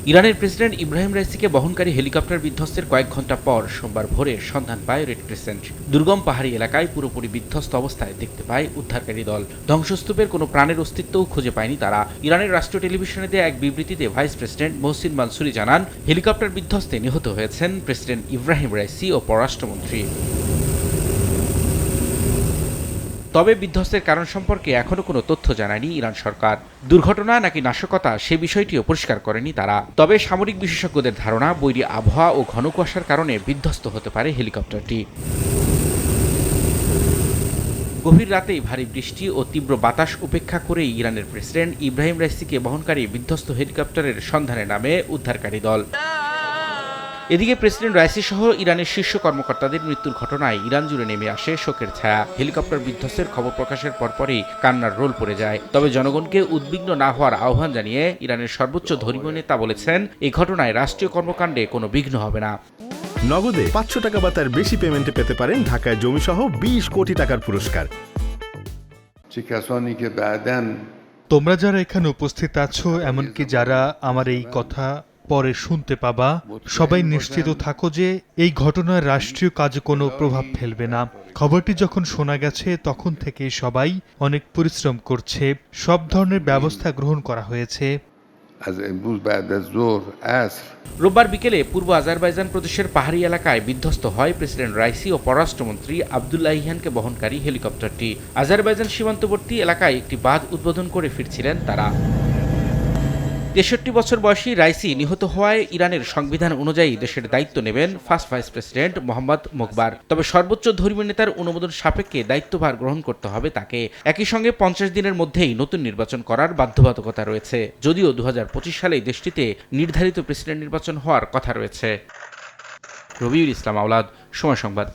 ইরানের প্রেসিডেন্ট ইব্রাহিম রাইসিকে বহনকারী হেলিকপ্টার বিধ্বস্তের কয়েক ঘণ্টা পর সোমবার ভোরে সন্ধান পায় রেড ক্রিসেন্ট। দুর্গম পাহাড়ি এলাকায় পুরোপুরি বিধ্বস্ত অবস্থায় দেখতে পায় উদ্ধারকারী দল। ধ্বংসস্তূপের কোনো প্রাণের অস্তিত্বও খুঁজে পায়নি তারা। ইরানের রাষ্ট্রীয় টেলিভিশনে দেয়া এক বিবৃতিতে ভাইস প্রেসিডেন্ট মোহসিন মানসুরি জানান, হেলিকপ্টার বিধ্বস্তে নিহত হয়েছেন প্রেসিডেন্ট ইব্রাহিম রাইসি ও পররাষ্ট্রমন্ত্রী। তবে বিধ্বস্তের কারণ সম্পর্কে এখনো কোনো তথ্য জানায়নি ইরান সরকার। দুর্ঘটনা নাকি নাশকতা সে বিষয়টিও পরিষ্কার করেনি তারা। তবে সামরিক বিশেষজ্ঞদের ধারণা, বৈরী আবহাওয়া ও ঘন কুয়াশার কারণে বিধ্বস্ত হতে পারে হেলিকপ্টারটি। গভীর রাতেই ভারী বৃষ্টি ও তীব্র বাতাস উপেক্ষা করেই ইরানের প্রেসিডেন্ট ইব্রাহিম রাইসিকে বহনকারী বিধ্বস্ত হেলিকপ্টারের সন্ধানে নামে উদ্ধারকারী দল। এদিকে প্রেসিডেন্ট রাইসি সহ ইরানের শীর্ষ কর্মকর্তাদের মৃত্যুর ঘটনায় ইরান জুড়ে নেমে আসে শোকের ছায়া। হেলিকপ্টার বিধ্বস্তের খবর প্রকাশের পরপরই কান্নার রোল পড়ে যায়। তবে জনগণকে উদ্বিগ্ন না হওয়ার আহ্বান জানিয়ে ইরানের সর্বোচ্চ ধর্মীয় নেতা বলেছেন, এই ঘটনায় রাষ্ট্রীয় কর্মকাণ্ডে কোনো বিঘ্ন হবে না। নগদে 500 টাকা বা তার বেশি পেমেন্টে পেতে পারেন ঢাকায় জমিসহ 20 কোটি টাকার পুরস্কার। তোমরা যারা এখানে উপস্থিত আছো, এমনকি যারা আমার এই কথা পরে শুনতে পাবা, সবাই নিশ্চিত থাকো যে এই ঘটনায় রাষ্ট্রীয় কাজে কোনো প্রভাব ফেলবে না। খবরটি যখন শোনা গেছে তখন থেকে সবাই অনেক পরিশ্রম করছে, সব ধরনের ব্যবস্থা গ্রহণ করা হয়েছে। রোববার বিকেলে পূর্ব আজারবাইজান প্রদেশের পাহাড়ি এলাকায় বিধ্বস্ত হয় প্রেসিডেন্ট রাইসি ও পররাষ্ট্রমন্ত্রী আবদুল্লাহিয়ানকে বহনকারী হেলিকপ্টারটি। আজারবাইজান সীমান্তবর্তী এলাকায় একটি বাঁধ উদ্বোধন করে ফিরছিলেন তারা। 63 বছর বয়সী রাইসি নিহত হওয়ায় ইরানের সংবিধান অনুযায়ী দেশের দায়িত্ব নেবেন ফার্স্ট ভাইস প্রেসিডেন্ট মোহাম্মদ মোকবার। তবে সর্বোচ্চ ধর্মীয় নেতার অনুমোদন সাপেক্ষে দায়িত্বভার গ্রহণ করতে হবে তাকে। একই সঙ্গে 50 দিনের মধ্যেই নতুন নির্বাচন করার বাধ্যবাধকতা রয়েছে, যদিও 2025 সালেই দেশটিতে নির্ধারিত প্রেসিডেন্ট নির্বাচন হওয়ার কথা রয়েছে। রবিউল ইসলাম আওলাদ, সময় সংবাদ।